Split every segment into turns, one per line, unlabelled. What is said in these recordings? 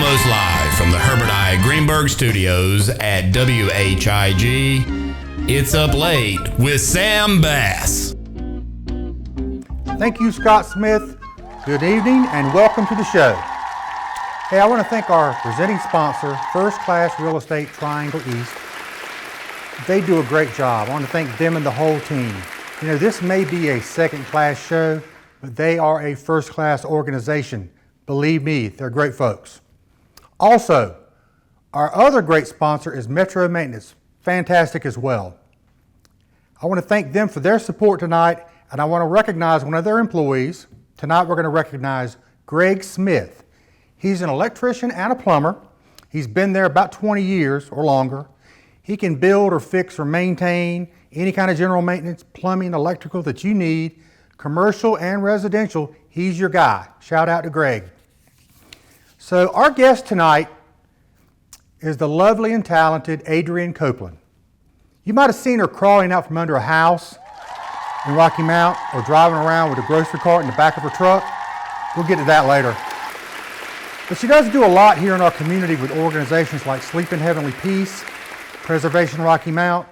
almost live from the Herbert I. Greenberg Studios at WHIG. It's Up Late with Sam Bass.
Thank you, Scott Smith. Good evening and welcome to the show. Hey, I want to thank our presenting sponsor, First Class Real Estate Triangle East. They do a great job. I want to thank them and the whole team. You know, this may be a second-class show, but they are a first-class organization. Believe me, they're great folks. Also, our other great sponsor is Metro Maintenance. Fantastic as well. I want to thank them for their support tonight, and I want to recognize one of their employees. Tonight we're going to recognize Greg Smith. He's an electrician and a plumber. He's been there about 20 years or longer. He can build or fix or maintain any kind of general maintenance, plumbing, electrical that you need, commercial and residential. He's your guy. Shout out to Greg. So our guest tonight is the lovely and talented Adrienne Copland. You might have seen her crawling out from under a house in Rocky Mount or driving around with a grocery cart in the back of her truck. We'll get to that later. But she does do a lot here in our community with organizations like Sleep in Heavenly Peace, Preservation Rocky Mount,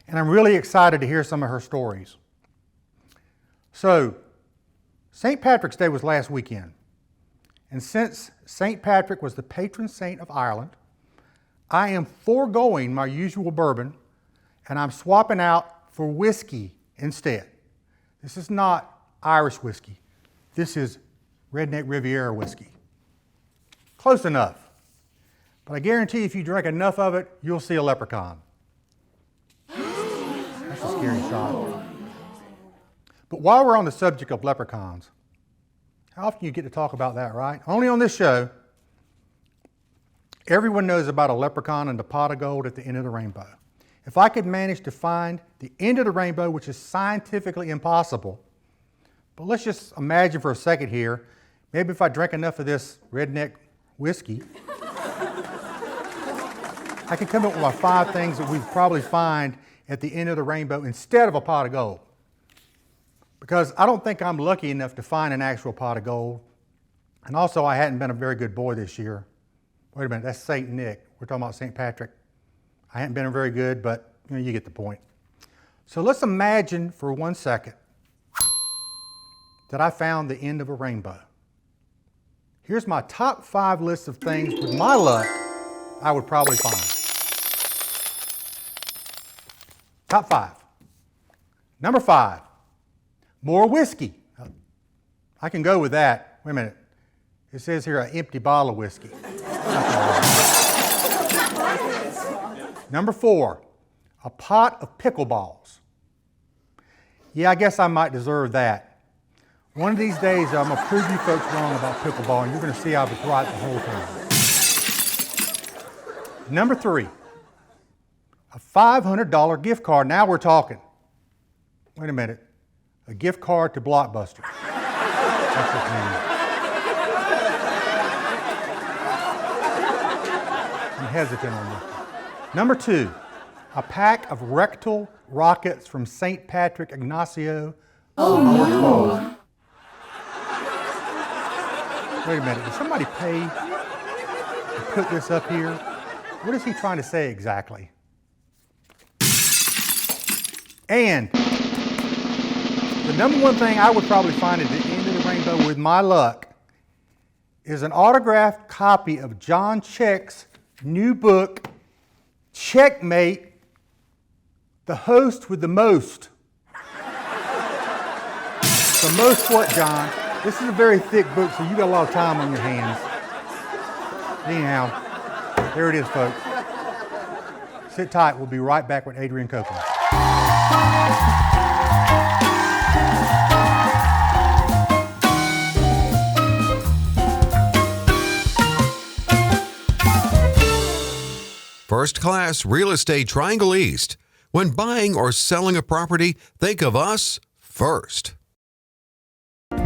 and I'm really excited to hear some of her stories. So, St. Patrick's Day was last weekend. And since St. Patrick was the patron saint of Ireland, I am foregoing my usual bourbon and I'm swapping out for whiskey instead. This is not Irish whiskey. This is Redneck Riviera whiskey. Close enough. But I guarantee if you drink enough of it, you'll see a leprechaun. That's a scary shot. But while we're on the subject of leprechauns, how often you get to talk about that, right? Only on this show. Everyone knows about a leprechaun and the pot of gold at the end of the rainbow. If I could manage to find the end of the rainbow, which is scientifically impossible, but let's just imagine for a second here, maybe if I drank enough of this redneck whiskey, I could come up with my 5 things that we'd probably find at the end of the rainbow instead of a pot of gold. Because I don't think I'm lucky enough to find an actual pot of gold. And also, I hadn't been a very good boy this year. Wait a minute, that's St. Nick. We're talking about St. Patrick. I hadn't been very good, but you get the point. So let's imagine for 1 second that I found the end of a rainbow. Here's my top 5 list of things with my luck I would probably find. Top 5. Number 5. More whiskey. I can go with that. Wait a minute. It says here an empty bottle of whiskey. Number 4, a pot of pickleballs. Yeah, I guess I might deserve that. One of these days, I'm going to prove you folks wrong about pickleball, and you're going to see I was right the whole time. Number 3, a $500 gift card. Now we're talking. Wait a minute. A gift card to Blockbuster. That's what it means. I'm hesitant on this. Number 2, a pack of rectal rockets from St. Patrick Ignacio. Oh no! Wait a minute, did somebody pay to put this up here? What is he trying to say exactly? And the number 1 thing I would probably find at the end of the rainbow with my luck is an autographed copy of John Check's new book, Checkmate, The Host with the Most. The most what, John? This is a very thick book, so you got a lot of time on your hands. Anyhow, there it is, folks. Sit tight. We'll be right back with Adrienne Copland.
First Class Real Estate Triangle East. When buying or selling a property, think of us first.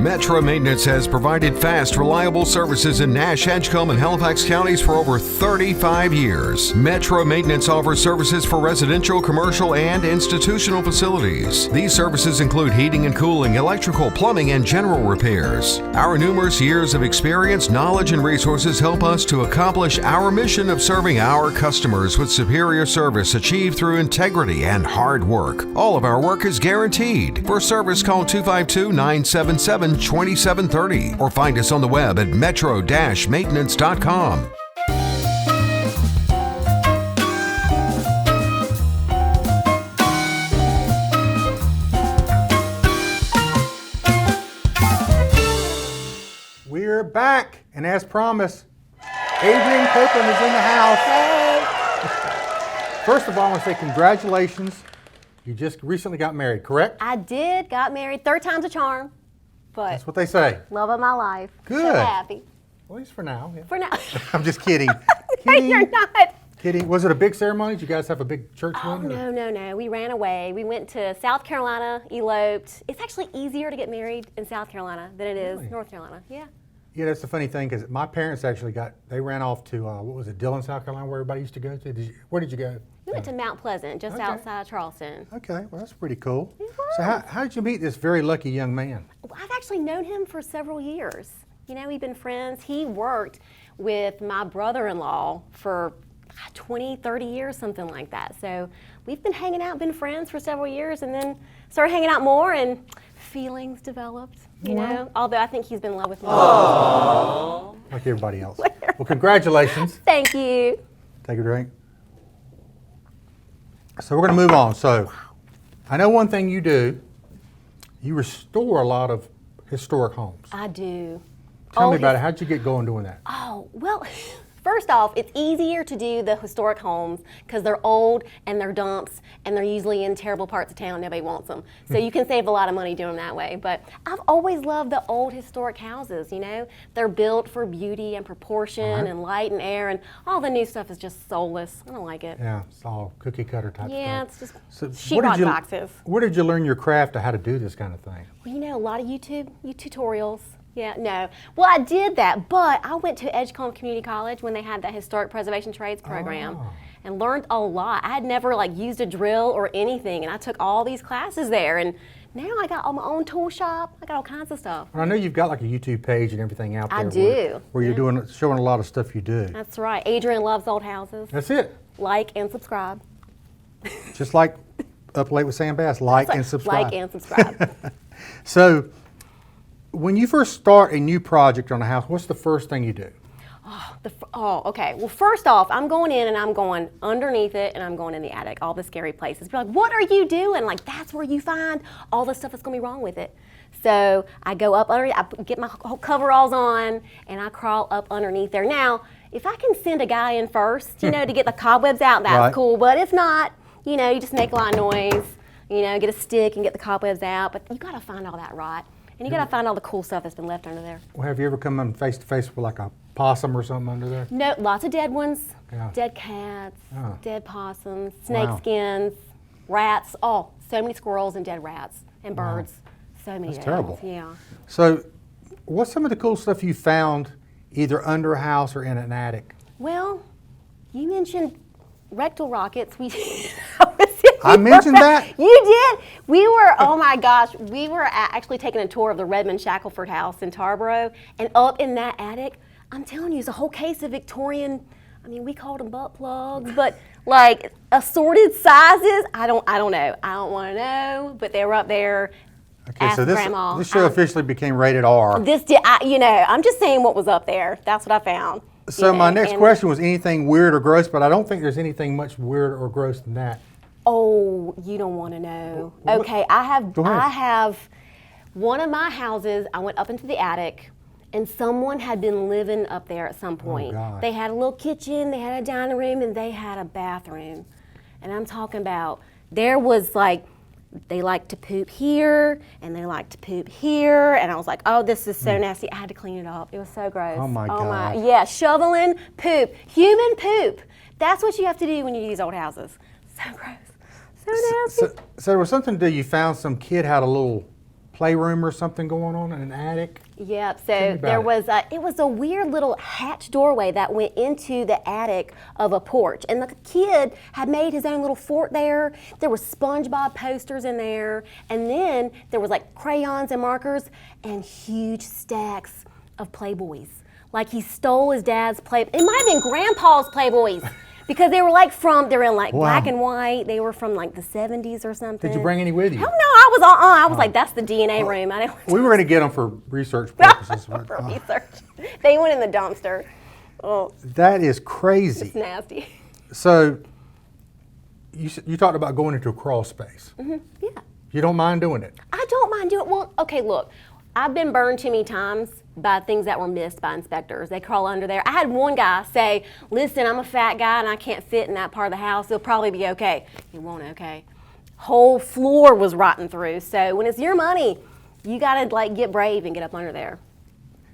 Metro Maintenance has provided fast, reliable services in Nash, Edgecombe, and Halifax counties for over 35 years. Metro Maintenance offers services for residential, commercial, and institutional facilities. These services include heating and cooling, electrical, plumbing, and general repairs. Our numerous years of experience, knowledge, and resources help us to accomplish our mission of serving our customers with superior service achieved through integrity and hard work. All of our work is guaranteed. For service, call 252-977-2730 or find us on the web at metro-maintenance.com.
We're back, and as promised, Adrienne Copland is in the house. First of all, I want to say congratulations. You just recently got married, correct?
I did, got married. Third time's a charm. But
That's what they say.
love of my life.
Good.
So happy.
At least for now. Yeah.
For now.
I'm just kidding.
No,
Kidding.
you're not.
Kidding. Was it a big ceremony? Did you guys have a big church
Oh,
wedding?
no. We ran away. We went to South Carolina, eloped. It's actually easier to get married in South Carolina than it is
Really?
North Carolina. Yeah.
Yeah, that's the funny thing, because my parents actually they ran off to, what was it, Dillon, South Carolina, where everybody used to go to? Where did you go?
We went to Mount Pleasant, just
Okay.
outside Charleston.
Okay, well, that's pretty cool.
It
So how did you meet this very lucky young man?
Well, I've actually known him for several years. You know, we've been friends. He worked with my brother-in-law for 20, 30 years, something like that. So we've been hanging out, been friends for several years, and then started hanging out more, and feelings developed, you know? Although I think he's been in love with me.
Like everybody else. Well, congratulations.
Thank you.
Take a drink. So we're going to move on. So I know one thing you do. You restore a lot of historic homes.
I do.
Tell me about it. How'd you get going doing that?
Oh, well, first off, it's easier to do the historic homes because they're old and they're dumps and they're usually in terrible parts of town. Nobody wants them. So you can save a lot of money doing them that way. But I've always loved the old historic houses, you know. They're built for beauty and proportion and light and air, and all the new stuff is just soulless. I don't like it.
Yeah, it's all cookie cutter type
Yeah,
stuff.
it's just
So
sheetrock boxes.
where did you learn your craft of how to do this kind of thing?
Well, you know, a lot of YouTube tutorials. Yeah, no. Well, I did that, but I went to Edgecombe Community College when they had that Historic Preservation Trades program and learned a lot. I had never used a drill or anything, and I took all these classes there, and now I got my own tool shop. I got all kinds of stuff.
And I know you've got like a YouTube page and everything out there.
I do.
Where you're showing a lot of stuff you do.
That's right. Adrienne loves old houses.
That's it.
Like and subscribe.
Just like Up Late with Sam Bass, like and subscribe.
Like and subscribe.
So, when you first start a new project on a house, what's the first thing you do?
Okay. Well, first off, I'm going in and I'm going underneath it and I'm going in the attic, all the scary places. People are like, what are you doing? Like, that's where you find all the stuff that's going to be wrong with it. So I go up underneath, I get my coveralls on, and I crawl up underneath there. Now, if I can send a guy in first, to get the cobwebs out, that's
Right.
cool. But if not, you just make a lot of noise, get a stick and get the cobwebs out. But you got to find all that rot. And you got to find all the cool stuff that's been left under there.
Well, have you ever come face to face with like a possum or something under there?
No, lots of dead ones,
Yeah.
dead cats,
Oh.
dead possums, snake
Wow.
skins, rats. Oh, so many squirrels and dead rats and birds. So many.
That's
dead
terrible.
ones, yeah.
So, what's some of the cool stuff you found either under a house or in an attic?
Well, you mentioned rectal rockets.
I mentioned that?
You did. We were, oh my gosh, we were actually taking a tour of the Redmond Shackelford house in Tarboro, and up in that attic, I'm telling you, it's a whole case of Victorian, we called them butt plugs, but like assorted sizes. I don't know. I don't want to know, but they were up there.
Okay,
Ask
so
Grandma.
this show officially became rated R.
I'm just saying what was up there. That's what I found.
So my next question was anything weird or gross, but I don't think there's anything much weird or gross than that.
Oh, you don't want to know.
What?
Okay, I
Go ahead.
have one of my houses. I went up into the attic, and someone had been living up there at some point.
God.
They had a little kitchen, they had a dining room, and they had a bathroom. And I'm talking about there was they like to poop here, and they like to poop here, and I was like, oh, this is so nasty. I had to clean it up. It was so gross.
Oh, my God.
Yeah, shoveling poop, human poop. That's what you have to do when you do these old houses. So gross, so nasty.
So there was something to do. You found some kid had a little playroom or something going on in an attic?
Yep,
Tell me
so
about
there
it.
was it was a weird little hatch doorway that went into the attic of a porch. And the kid had made his own little fort there. There were SpongeBob posters in there. And then there was like crayons and markers and huge stacks of Playboys. Like he stole his dad's it might have been Grandpa's Playboys. Because they were like they're in like
Wow.
black and white. They were from like the 70s or something.
Did you bring any with you?
Hell no, I was like, that's the DNA room. I didn't
We were going to get them for research purposes. but,
for research. They went in the dumpster. Oh,
that is crazy.
it's nasty.
So you talked about going into a crawl space.
Yeah.
You don't mind doing it?
I don't mind doing it. Well, okay, look, I've been burned too many times by things that were missed by inspectors. They crawl under there. I had one guy say, listen, I'm a fat guy and I can't fit in that part of the house. It'll probably be okay. It won't okay. Whole floor was rotten through. So when it's your money, you gotta like get brave and get up under there.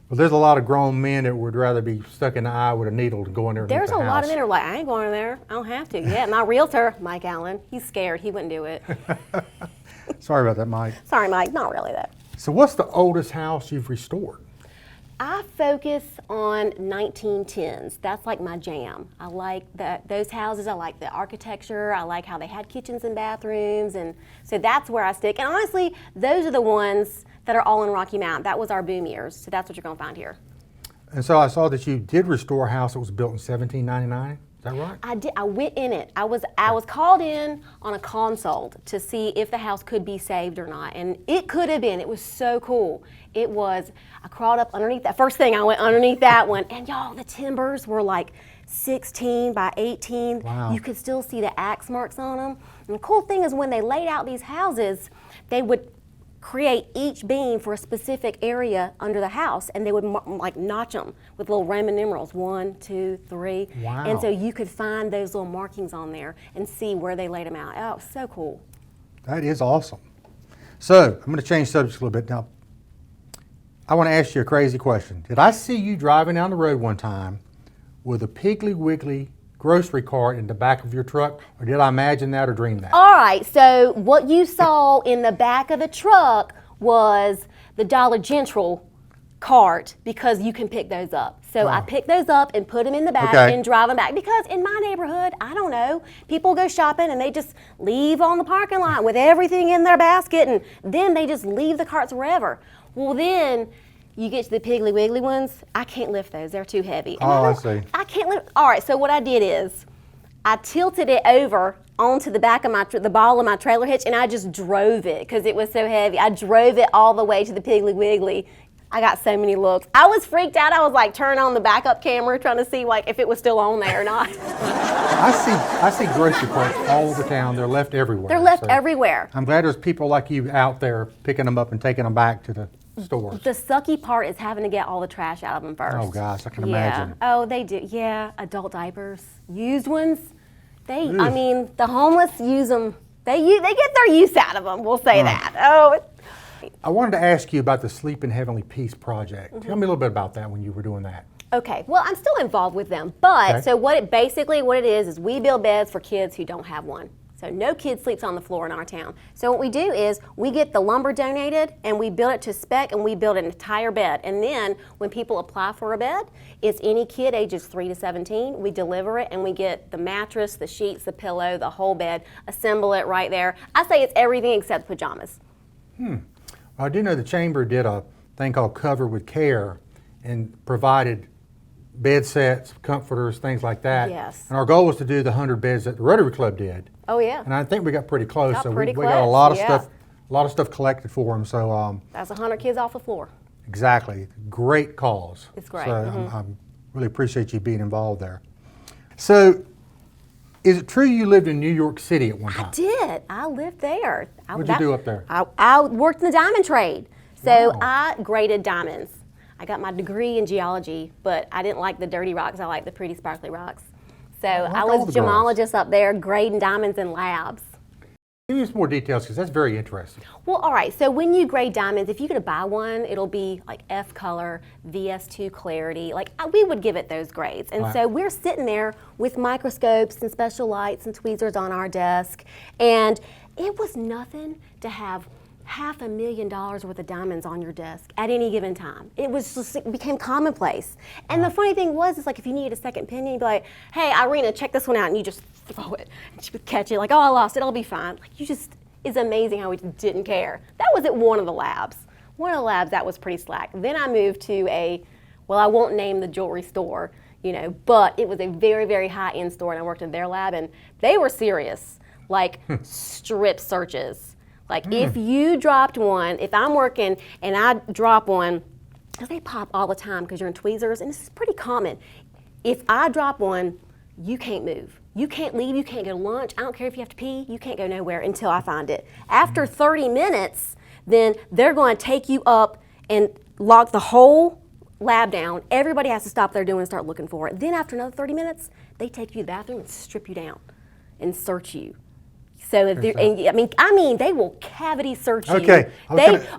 Well, there's a lot of grown men that would rather be stuck in the eye with a needle than go in there.
There's a lot of men who are like, I ain't going in there. I don't have to. Yeah, my realtor, Mike Allen, he's scared. He wouldn't do it.
Sorry about that, Mike.
Sorry, Mike, not really though.
So what's the oldest house you've restored?
I focus on 1910s. That's like my jam. I like those houses. I like the architecture. I like how they had kitchens and bathrooms, and so that's where I stick. And honestly, those are the ones that are all in Rocky Mount. That was our boom years, so that's what you're going to find here.
And so I saw that you did restore a house that was built in 1799. Is that right?
I did. I went in it. I was called in on a consult to see if the house could be saved or not, and it could have been. It was so cool. It was. I crawled up underneath that. First thing I went underneath that one, and y'all, the timbers were like 16 by 18.
Wow.
You could still see the axe marks on them. And the cool thing is when they laid out these houses, they would create each beam for a specific area under the house, and they would like notch them with little Roman numerals, 1, 2, 3.
Wow.
And so you could find those little markings on there and see where they laid them out. Oh, it was so cool.
That is awesome. So I'm going to change subjects a little bit now. I want to ask you a crazy question. Did I see you driving down the road one time with a Piggly Wiggly grocery cart in the back of your truck, or did I imagine that or dream that?
All right, so what you saw in the back of the truck was the Dollar General cart, because you can pick those up. So I picked those up and put them in the back and drive them back, because in my neighborhood, I don't know, people go shopping and they just leave on the parking lot with everything in their basket, and then they just leave the carts wherever. Well, then you get to the Piggly Wiggly ones, I can't lift those, they're too heavy. And
I see.
I can't lift. All right, so what I did is I tilted it over onto the back of the ball of my trailer hitch, and I just drove it because it was so heavy. I drove it all the way to the Piggly Wiggly. I got so many looks. I was freaked out. I was like turning on the backup camera trying to see like if it was still on there or not.
I see grocery carts all over town. They're left everywhere.
They're left
So
everywhere.
I'm glad there's people like you out there picking them up and taking them back to the stores.
The sucky part is having to get all the trash out of them first.
Oh gosh, I can
Yeah.
imagine.
Oh, they do. Yeah, adult diapers, used ones. I mean, the homeless use them. They get their use out of them. We'll say that. Oh.
I wanted to ask you about the Sleep in Heavenly Peace project. Tell me a little bit about that when you were doing that.
Okay, well, I'm still involved with them, but
Okay.
so what it is we build beds for kids who don't have one. So no kid sleeps on the floor in our town. So what we do is we get the lumber donated and we build it to spec, and we build an entire bed. And then when people apply for a bed, it's any kid ages 3 to 17. We deliver it and we get the mattress, the sheets, the pillow, the whole bed, assemble it right there. I say it's everything except pajamas.
I do know the Chamber did a thing called Cover with Care and provided bed sets, comforters, things like that.
Yes.
And our goal was to do the 100 beds that the Rotary Club did.
Oh yeah.
And I think we got pretty close.
Got
so
pretty
we got a
close,
lot of
yeah.
stuff collected for them. So
That's 100 kids off the floor.
exactly, great cause.
It's great.
So I really appreciate you being involved there. So, is it true you lived in New York City at one time?
I did. I lived there.
What'd you do up there?
I worked in the diamond trade. So
Wow.
I graded diamonds. I got my degree in geology, but I didn't like the dirty rocks. I like the pretty sparkly rocks. So
like
I
all
was
the girls.
gemologist up there grading diamonds in labs.
Give me some more details because that's very interesting.
Well, all right, so when you grade diamonds, if you're gonna buy one, it'll be like F color, VS2 clarity, like we would give it those grades. And
Right.
so we're sitting there with microscopes and special lights and tweezers on our desk, and it was nothing to have $500,000 worth of diamonds on your desk at any given time. It was just, it became commonplace. And the funny thing was, it's like if you needed a second penny, you'd be like, hey, Irina, check this one out, and you just throw it. And she would catch it, like, oh, I lost it, I'll be fine. Like, it's amazing how we didn't care. That was at one of the labs. One of the labs, that was pretty slack. Then I moved to I won't name the jewelry store, but it was a very, very high-end store, and I worked in their lab, and they were serious, like strip searches. Like if you dropped one, if I'm working and I drop one, because they pop all the time because you're in tweezers, and this is pretty common. If I drop one, you can't move. You can't leave, you can't go to lunch. I don't care if you have to pee, you can't go nowhere until I find it. After 30 minutes, then they're going to take you up and lock the whole lab down. Everybody has to stop there doing and start looking for it. Then after another 30 minutes, they take you to the bathroom and strip you down and search you. So if I mean, they will cavity search you.
Okay.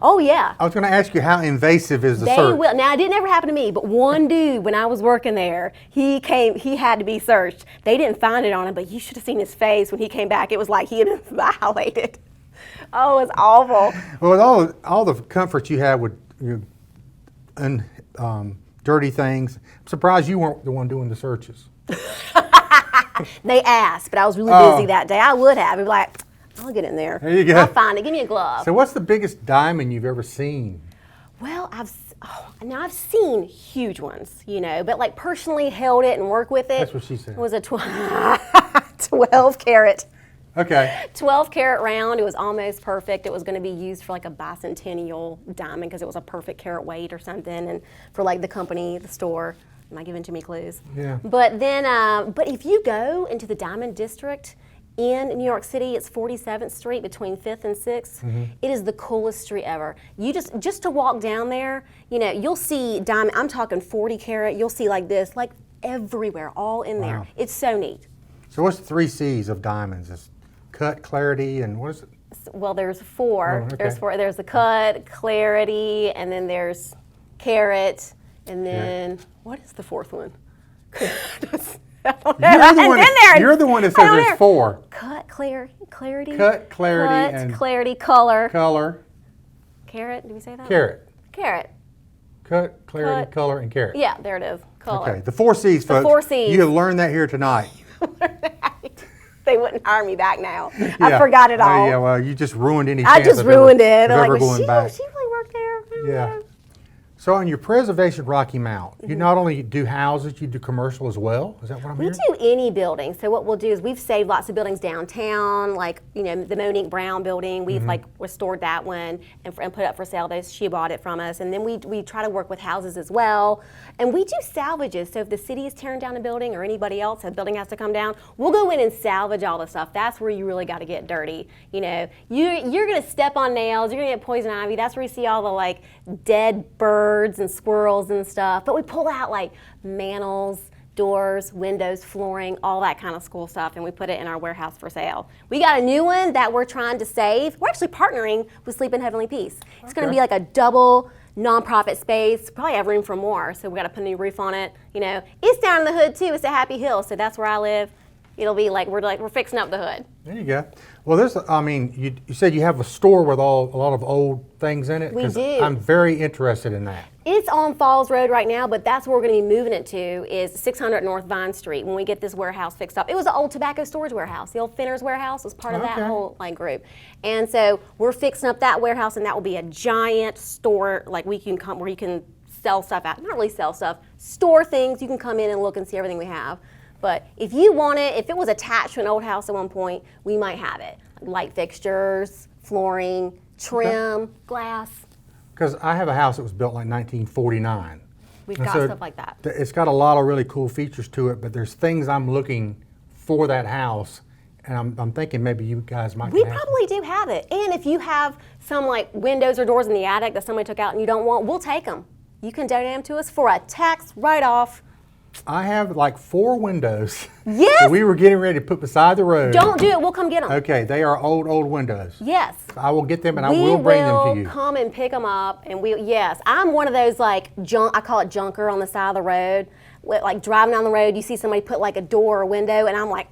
Oh yeah.
I was going to ask you, how invasive is the search?
They will. Now it didn't ever happen to me, but one dude when I was working there, he had to be searched. They didn't find it on him, but you should have seen his face when he came back. It was like he had been violated. Oh, it was awful.
Well, with all the comforts you have with dirty things, I'm surprised you weren't the one doing the searches.
They asked, but I was really busy that day. I would have. I'd be like, I'll get in there.
There you go.
I'll find it. Give me a glove.
So what's the biggest diamond you've ever seen?
Well, I've seen huge ones, but like personally held it and worked with it.
That's what she said.
It was a 12 carat.
Okay.
12 carat round. It was almost perfect. It was going to be used for like a bicentennial diamond because it was a perfect carat weight or something, and for like the company, the store. Am I giving too many clues?
Yeah.
But then, but if you go into the Diamond District in New York City, it's 47th Street between 5th and 6th. It is the coolest street ever. You just to walk down there, you'll see diamond. I'm talking 40 carat. You'll see like this, like everywhere, all in there.
Wow.
It's so neat.
So what's the 3 C's of diamonds? It's cut, clarity, and what is it?
Well, there's 4.
Oh, okay.
There's 4. There's the cut, clarity, and then there's carat. And then, what is the 4th one?
You're the one that says there's 4.
Cut, clarity.
Cut, clarity, and
clarity, color.
Color.
Carrot, did we say that?
Carrot.
Carrot.
Cut, clarity,
Cut.
color, and carrot.
Yeah, there it is. Color.
Okay, the 4 C's, folks.
4 C's.
You have learned that here tonight.
They wouldn't hire me back now. I forgot it all.
Yeah, well, you just ruined any
I
chance
just
of
ruined
ever,
it.
of
I'm
ever
like,
going back.
she really worked there.
Yeah. So on your Preservation Rocky Mount, you not only do houses, you do commercial as well? Is that what I'm
We
hearing?
do any building. So what we'll do is we've saved lots of buildings downtown, like the Monique Brown building. We've like restored that one and put it up for sale. She bought it from us, and then we try to work with houses as well. And we do salvages. So if the city is tearing down a building or anybody else, a building has to come down, we'll go in and salvage all the stuff. That's where you really got to get dirty. You're gonna step on nails. You're gonna get poison ivy. That's where you see all the like dead birds and squirrels and stuff, but we pull out like mantles, doors, windows, flooring, all that kind of cool stuff, and we put it in our warehouse for sale. We got a new one that we're trying to save. We're actually partnering with Sleep in Heavenly Peace. It's going to be like a double nonprofit space, probably have room for more, so we got to put a new roof on it. It's down in the hood too. It's at Happy Hill, so that's where I live. It'll be like we're fixing up the hood.
There you go. Well, you said you have a store with a lot of old things in it?
We
'Cause
do.
I'm very interested in that.
It's on Falls Road right now, but that's where we're going to be moving it to is 600 North Vine Street when we get this warehouse fixed up. It was an old tobacco storage warehouse. The old Finner's warehouse was part of that whole group. And so we're fixing up that warehouse, and that will be a giant store where you can sell stuff out. Not really sell stuff, store things. You can come in and look and see everything we have. But if you want it, if it was attached to an old house at one point, we might have it. Light fixtures, flooring, trim, glass.
Because I have a house that was built like 1949.
We've
And
got
so
stuff like that.
It's got a lot of really cool features to it, but there's things I'm looking for that house, and I'm thinking maybe you guys might
We
have
probably do have it. And if you have some like windows or doors in the attic that somebody took out and you don't want, we'll take them. You can donate them to us for a tax write-off.
I have like 4 windows
Yes!
that we were getting ready to put beside the road.
Don't do it. We'll come get them.
Okay, they are old windows.
Yes.
I will get them and I will bring them to you.
We will come and pick them up, and I'm one of those like I call it junker on the side of the road. Like driving down the road, you see somebody put like a door or window, and I'm like,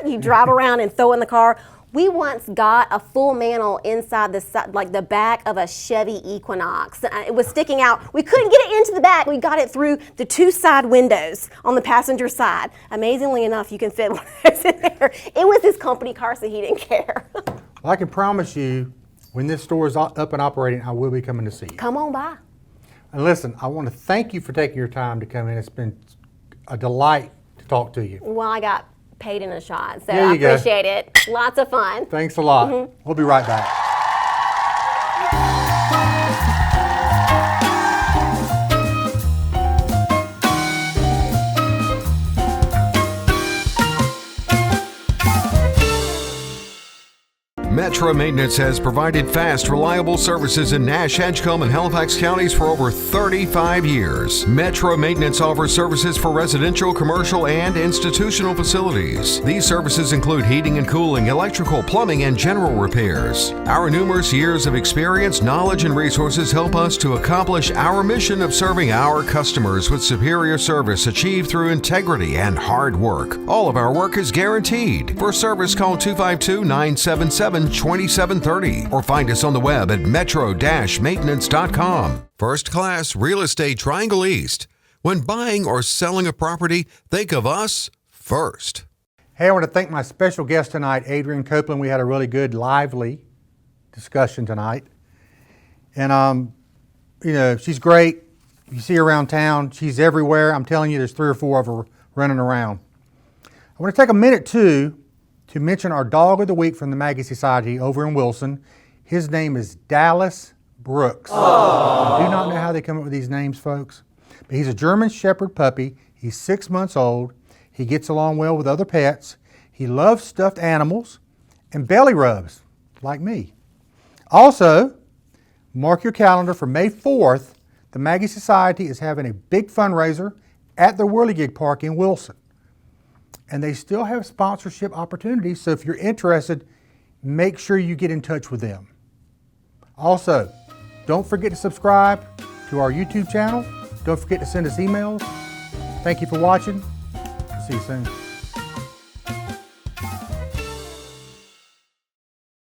you drive around and throw it in the car. We once got a full mantle inside the back of a Chevy Equinox. It was sticking out. We couldn't get it into the back. We got it through the 2 side windows on the passenger side. Amazingly enough, you can fit one of those in there. It was his company car, so he didn't care.
Well, I can promise you, when this store is up and operating, I will be coming to see you.
Come on by.
And listen, I want to thank you for taking your time to come in. It's been a delight to talk to you.
Well, I got paid in a shot, so
There
I
you go.
appreciate it. Lots of fun.
Thanks a lot. We'll be right back.
Metro Maintenance has provided fast, reliable services in Nash, Edgecombe, and Halifax counties for over 35 years. Metro Maintenance offers services for residential, commercial, and institutional facilities. These services include heating and cooling, electrical, plumbing, and general repairs. Our numerous years of experience, knowledge, and resources help us to accomplish our mission of serving our customers with superior service achieved through integrity and hard work. All of our work is guaranteed. For service, call 252-977-2730 or find us on the web at metro-maintenance.com. First Class Real Estate Triangle East. When buying or selling a property, think of us first.
Hey, I want to thank my special guest tonight, Adrienne Copland. We had a really good, lively discussion tonight. And, you know, she's great. You see her around town. She's everywhere. I'm telling you, there's 3 or 4 of her running around. I want to take a minute, too, to mention our dog of the week from the Maggie Society over in Wilson. His name is Dallas Brooks. I do not know how they come up with these names, folks. But he's a German Shepherd puppy. He's 6 months old. He gets along well with other pets. He loves stuffed animals and belly rubs, like me. Also, mark your calendar for May 4th. The Maggie Society is having a big fundraiser at the Whirligig Park in Wilson. And they still have sponsorship opportunities, so if you're interested, make sure you get in touch with them. Also, don't forget to subscribe to our YouTube channel. Don't forget to send us emails. Thank you for watching. See you soon.